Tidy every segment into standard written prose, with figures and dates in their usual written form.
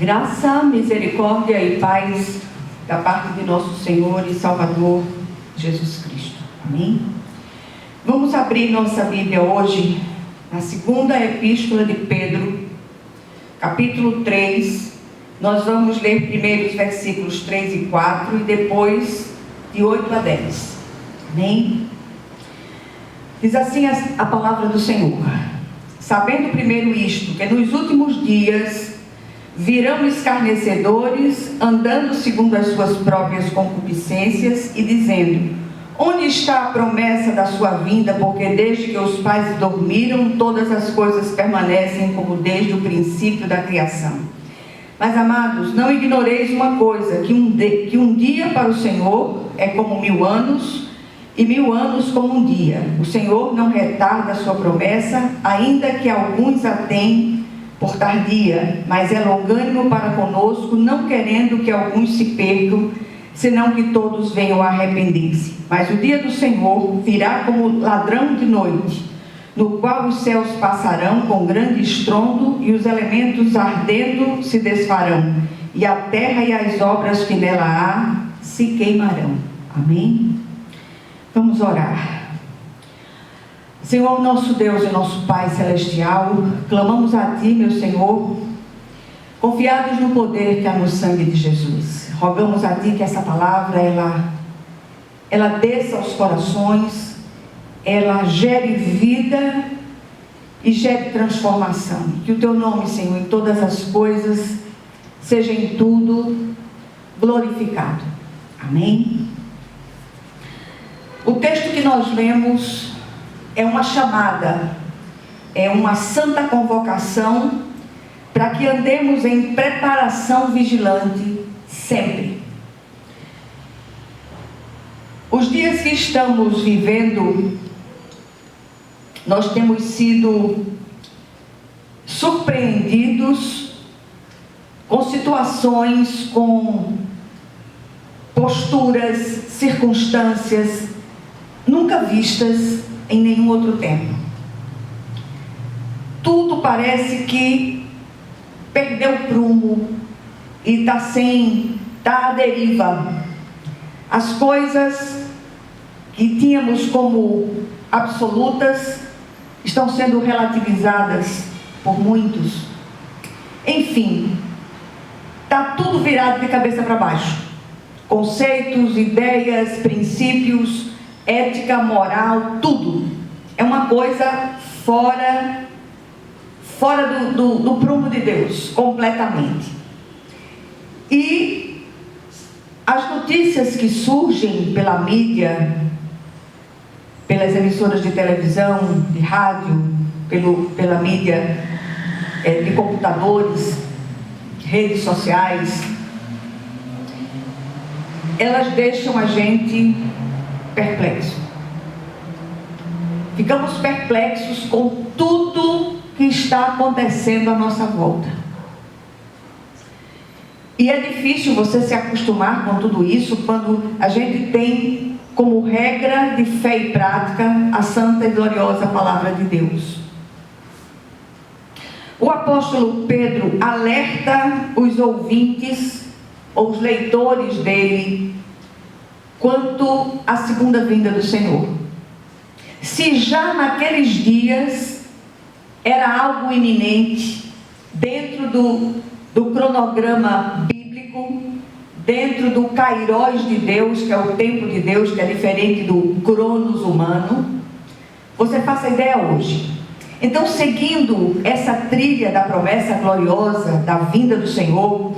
Graça, misericórdia e paz da parte de nosso Senhor e Salvador Jesus Cristo. Amém? Vamos abrir nossa Bíblia hoje na segunda epístola de Pedro, capítulo 3. Nós vamos ler primeiro os versículos 3 e 4 e depois de 8 a 10. Amém? Diz assim a palavra do Senhor: sabendo primeiro isto, que nos últimos dias virão escarnecedores, andando segundo as suas próprias concupiscências e dizendo: onde está a promessa da sua vinda? Porque desde que os pais dormiram, todas as coisas permanecem como desde o princípio da criação. Mas, amados, não ignoreis uma coisa, que um dia para o Senhor é como 1000 anos, e 1000 anos como um dia. O Senhor não retarda a sua promessa, ainda que alguns a tenham por tardia, mas é longânimo para conosco, não querendo que alguns se percam, senão que todos venham a arrepender-se. Mas o dia do Senhor virá como ladrão de noite, no qual os céus passarão com grande estrondo, e os elementos ardendo se desfarão, e a terra e as obras que nela há se queimarão. Amém? Vamos orar. Senhor, nosso Deus e nosso Pai Celestial, clamamos a Ti, meu Senhor, confiados no poder que há no sangue de Jesus. Rogamos a Ti que essa palavra, ela desça aos corações, ela gere vida e gere transformação. Que o Teu nome, Senhor, em todas as coisas, seja em tudo glorificado. Amém? O texto que nós lemos é uma chamada, é uma santa convocação para que andemos em preparação vigilante sempre. Os dias que estamos vivendo, nós temos sido surpreendidos com situações, com posturas, circunstâncias nunca vistas em nenhum outro tempo. Tudo parece que perdeu o prumo e está à deriva. As coisas que tínhamos como absolutas estão sendo relativizadas por muitos. Enfim, está tudo virado de cabeça para baixo. Conceitos, ideias, princípios, ética, moral, tudo. É uma coisa fora do prumo de Deus, completamente. E as notícias que surgem pela mídia, pelas emissoras de televisão, de rádio, pela mídia de computadores, redes sociais, elas deixam a gente perplexo. Ficamos perplexos com tudo que está acontecendo à nossa volta. E é difícil você se acostumar com tudo isso quando a gente tem como regra de fé e prática a santa e gloriosa palavra de Deus. O apóstolo Pedro alerta os ouvintes, ou os leitores dele, quanto à segunda vinda do Senhor. Se já naqueles dias era algo iminente, dentro do cronograma bíblico, dentro do Kairos de Deus, que é o tempo de Deus, que é diferente do Cronos humano, você faça ideia hoje. Então, seguindo essa trilha da promessa gloriosa da vinda do Senhor,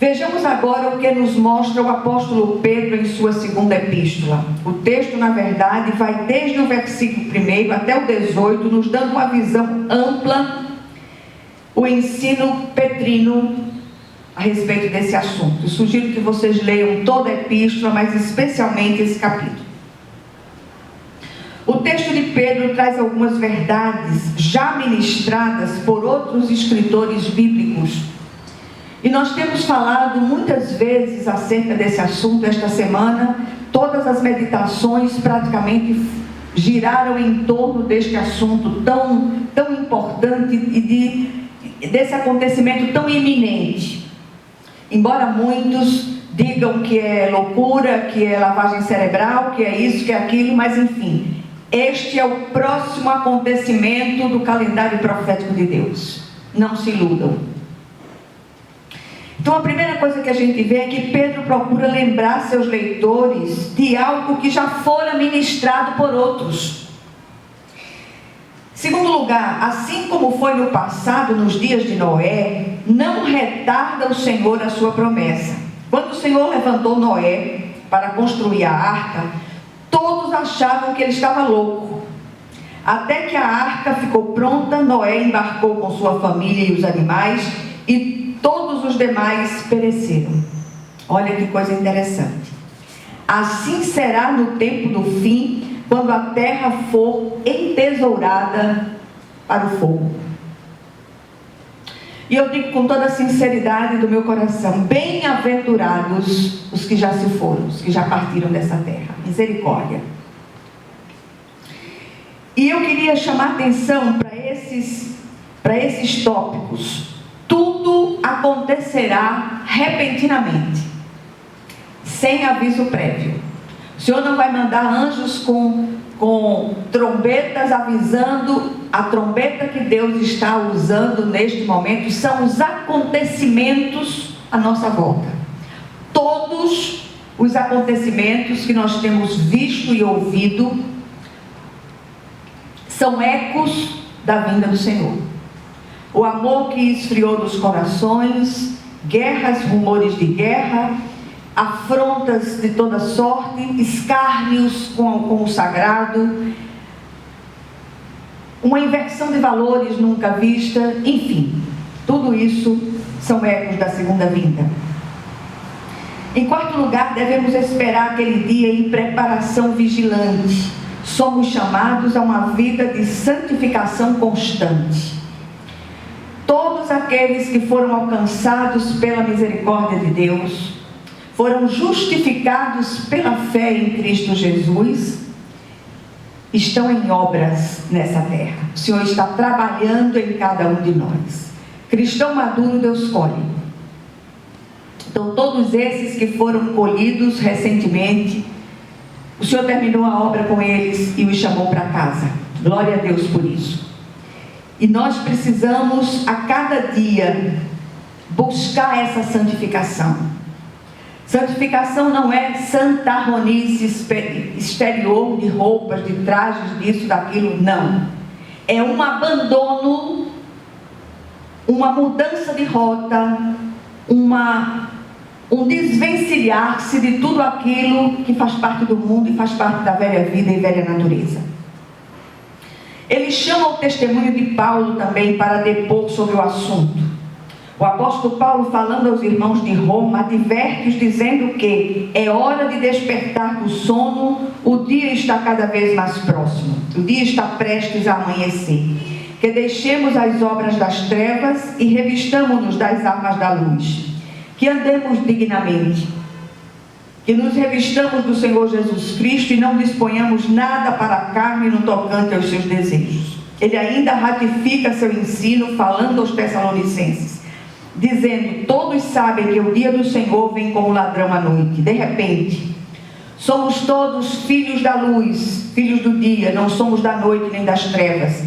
vejamos agora o que nos mostra o apóstolo Pedro em sua segunda epístola. O texto, na verdade, vai desde o versículo 1 até o 18, nos dando uma visão ampla, o ensino petrino a respeito desse assunto. Eu sugiro que vocês leiam toda a epístola, mas especialmente esse capítulo. O texto de Pedro traz algumas verdades já ministradas por outros escritores bíblicos. E nós temos falado muitas vezes acerca desse assunto esta semana. Todas as meditações praticamente giraram em torno deste assunto tão importante e desse acontecimento tão iminente. embora muitos digam que é loucura, que é lavagem cerebral, que é isso, que é aquilo, mas enfim, este é o próximo acontecimento do calendário profético de Deus. Não se iludam. Então a primeira coisa que a gente vê é que Pedro procura lembrar seus leitores de algo que já fora ministrado por outros. Segundo lugar, assim como foi no passado, nos dias de Noé, não retarda o Senhor a sua promessa. Quando o Senhor levantou Noé para construir a arca, todos achavam que ele estava louco. Até que a arca ficou pronta, Noé embarcou com sua família e os animais, e todos os demais pereceram. Olha que coisa interessante. Assim será no tempo do fim, quando a terra for entesourada para o fogo. E eu digo com toda a sinceridade do meu coração: bem-aventurados os que já se foram, os que já partiram dessa terra. Misericórdia. E eu queria chamar atenção para esses tópicos. Tudo acontecerá repentinamente, sem aviso prévio. O Senhor não vai mandar anjos com trombetas avisando. A trombeta que Deus está usando neste momento são os acontecimentos à nossa volta. Todos os acontecimentos que nós temos visto e ouvido são ecos da vinda do Senhor. O amor que esfriou nos corações, guerras, rumores de guerra, afrontas de toda sorte, escárnios com o sagrado, uma inversão de valores nunca vista, enfim, tudo isso são ecos da segunda vinda. Em quarto lugar, devemos esperar aquele dia em preparação vigilante. Somos chamados a uma vida de santificação constante. Todos aqueles que foram alcançados pela misericórdia de Deus, foram justificados pela fé em Cristo Jesus, estão em obras nessa terra. O Senhor está trabalhando em cada um de nós. Cristão maduro, Deus colhe. Então todos esses que foram colhidos recentemente, o Senhor terminou a obra com eles e os chamou para casa. Glória a Deus por isso. E nós precisamos a cada dia buscar essa santificação. Santificação não é santarronice exterior de roupas, de trajes, disso, daquilo, não. É um abandono, uma mudança de rota, um desvencilhar-se de tudo aquilo que faz parte do mundo e faz parte da velha vida e velha natureza. Ele chama o testemunho de Paulo também para depor sobre o assunto. O apóstolo Paulo, falando aos irmãos de Roma, adverte-os dizendo que é hora de despertar do sono, o dia está cada vez mais próximo, o dia está prestes a amanhecer. Que deixemos as obras das trevas e revistamo-nos das armas da luz. Que andemos dignamente, que nos revistamos do Senhor Jesus Cristo e não disponhamos nada para a carne no tocante aos seus desejos. Ele ainda ratifica seu ensino falando aos Tessalonicenses, dizendo: todos sabem que o dia do Senhor vem como ladrão à noite. De repente, somos todos filhos da luz, filhos do dia, não somos da noite nem das trevas.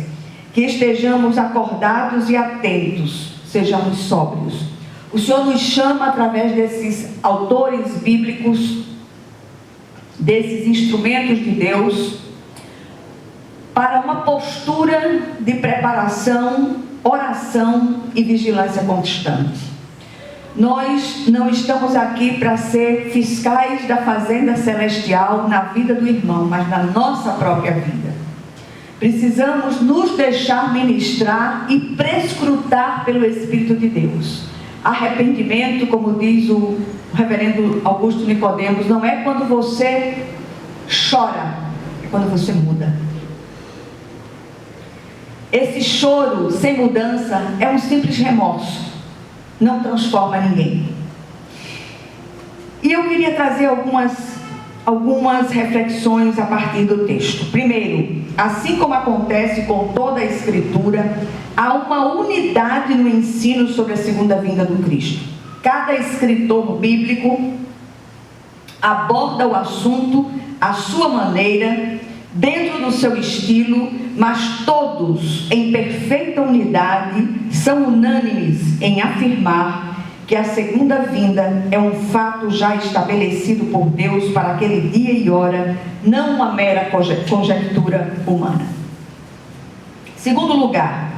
Que estejamos acordados e atentos, sejamos sóbrios. O Senhor nos chama através desses autores bíblicos, desses instrumentos de Deus, para uma postura de preparação, oração e vigilância constante. Nós não estamos aqui para ser fiscais da fazenda celestial na vida do irmão, mas na nossa própria vida. Precisamos nos deixar ministrar e prescrutar pelo Espírito de Deus. Arrependimento, como diz o reverendo Augusto Nicodemos, não é quando você chora, é quando você muda. Esse choro sem mudança é um simples remorso, não transforma ninguém. E eu queria trazer algumas reflexões a partir do texto. Primeiro, assim como acontece com toda a Escritura, há uma unidade no ensino sobre a segunda vinda do Cristo. Cada escritor bíblico aborda o assunto à sua maneira, dentro do seu estilo, mas todos, em perfeita unidade, são unânimes em afirmar que a segunda vinda é um fato já estabelecido por Deus para aquele dia e hora, não uma mera conjectura humana. Segundo lugar,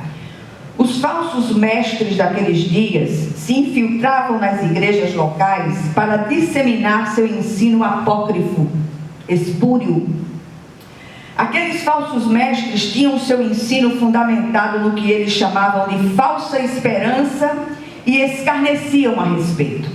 os falsos mestres daqueles dias se infiltravam nas igrejas locais para disseminar seu ensino apócrifo, espúrio. Aqueles falsos mestres tinham seu ensino fundamentado no que eles chamavam de falsa esperança e escarneciam a respeito.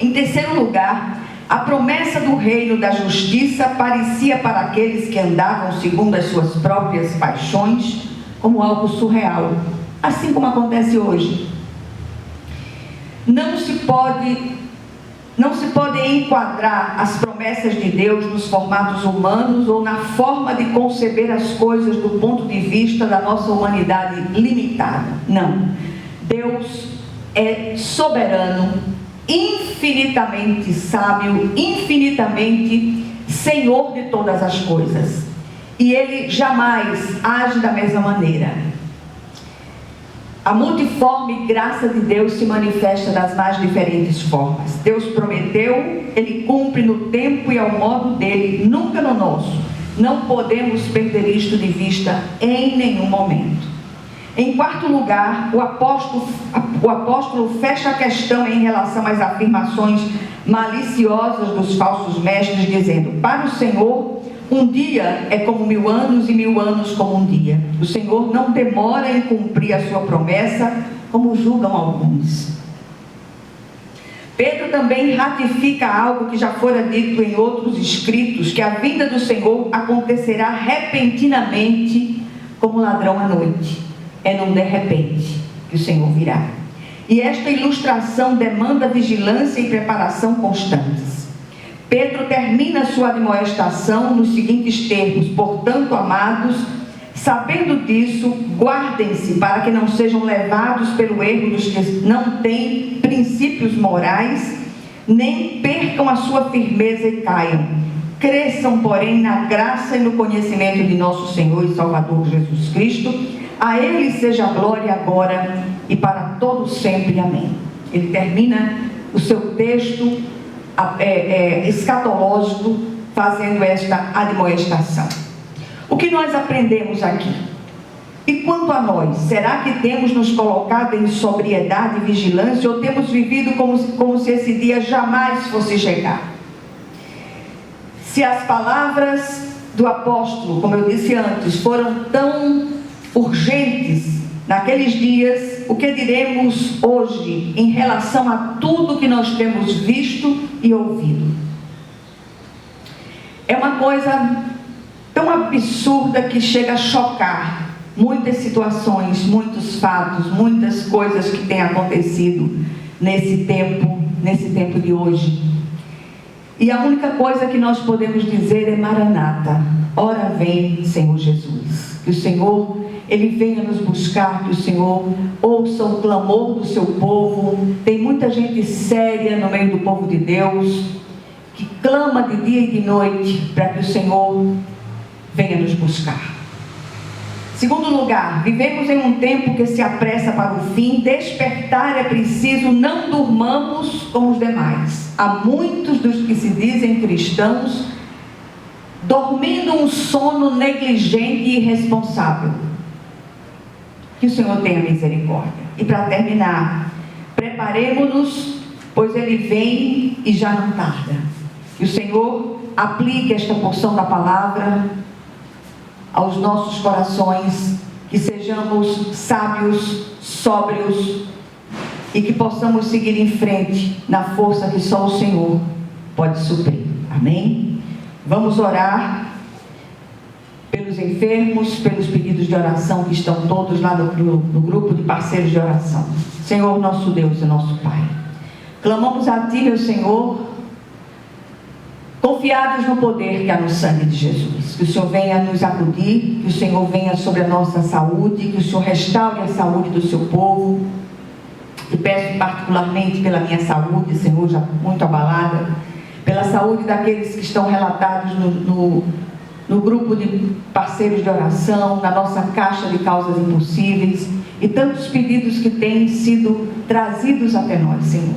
Em terceiro lugar, a promessa do reino da justiça parecia para aqueles que andavam segundo as suas próprias paixões como algo surreal, assim como acontece hoje. Não se pode enquadrar as promessas de Deus nos formatos humanos ou na forma de conceber as coisas do ponto de vista da nossa humanidade limitada. Não. Deus é soberano, infinitamente sábio, infinitamente Senhor de todas as coisas. E Ele jamais age da mesma maneira. A multiforme graça de Deus se manifesta das mais diferentes formas. Deus prometeu, Ele cumpre no tempo e ao modo dele, nunca no nosso. Não podemos perder isto de vista em nenhum momento. Em quarto lugar, o apóstolo fecha a questão em relação às afirmações maliciosas dos falsos mestres, dizendo: para o Senhor, um dia é como 1000 anos e 1000 anos como um dia. O Senhor não demora em cumprir a sua promessa, como julgam alguns. Pedro também ratifica algo que já fora dito em outros escritos, que a vinda do Senhor acontecerá repentinamente como ladrão à noite. É num de repente que o Senhor virá. E esta ilustração demanda vigilância e preparação constantes. Pedro termina sua admoestação nos seguintes termos: portanto, amados, sabendo disso, guardem-se para que não sejam levados pelo erro dos que não têm princípios morais, nem percam a sua firmeza e caiam. Cresçam, porém, na graça e no conhecimento de nosso Senhor e Salvador Jesus Cristo. A Ele seja a glória agora e para todos sempre. Amém. Ele termina o seu texto escatológico fazendo esta admoestação. O que nós aprendemos aqui? E quanto a nós, será que temos nos colocado em sobriedade e vigilância ou temos vivido como se esse dia jamais fosse chegar? Se as palavras do apóstolo, como eu disse antes, foram tão urgentes naqueles dias, o que diremos hoje em relação a tudo que nós temos visto e ouvido? É uma coisa tão absurda que chega a chocar muitas situações, muitos fatos, muitas coisas que têm acontecido nesse tempo de hoje. E a única coisa que nós podemos dizer é: Maranata, ora vem, Senhor Jesus. Que o Senhor, Ele venha nos buscar, que o Senhor ouça o clamor do seu povo. Tem muita gente séria no meio do povo de Deus, que clama de dia e de noite para que o Senhor venha nos buscar. Segundo lugar, vivemos em um tempo que se apressa para o fim. Despertar é preciso, não durmamos como os demais. Há muitos dos que se dizem cristãos dormindo um sono negligente e irresponsável. Que o Senhor tenha misericórdia. E para terminar, preparemo-nos, pois Ele vem e já não tarda. Que o Senhor aplique esta porção da palavra aos nossos corações, que sejamos sábios, sóbrios e que possamos seguir em frente na força que só o Senhor pode suprir. Amém? Vamos orar pelos enfermos, pelos pedidos de oração que estão todos lá no grupo de parceiros de oração. Senhor, nosso Deus e nosso Pai, clamamos a Ti, meu Senhor, confiados no poder que há no sangue de Jesus. Que o Senhor venha nos acudir, que o Senhor venha sobre a nossa saúde, que o Senhor restaure a saúde do seu povo, E peço particularmente pela minha saúde, Senhor, já muito abalada, pela saúde daqueles que estão relatados no grupo de parceiros de oração, na nossa caixa de causas impossíveis, e tantos pedidos que têm sido trazidos até nós, Senhor.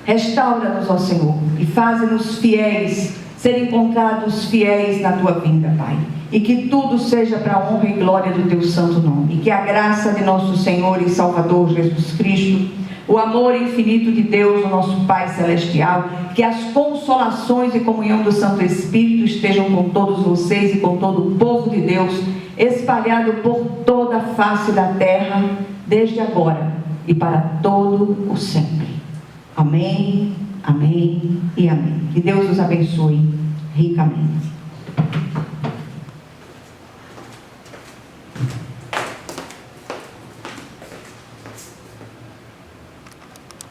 Restaura-nos, ó Senhor, e faze-nos fiéis, ser encontrados fiéis na Tua vinda, Pai. E que tudo seja para a honra e glória do Teu santo nome. E que a graça de nosso Senhor e Salvador Jesus Cristo, o amor infinito de Deus, o nosso Pai Celestial, que as consolações e comunhão do Santo Espírito estejam com todos vocês e com todo o povo de Deus, espalhado por toda a face da terra, desde agora e para todo o sempre. Amém, amém e amém. Que Deus os abençoe ricamente.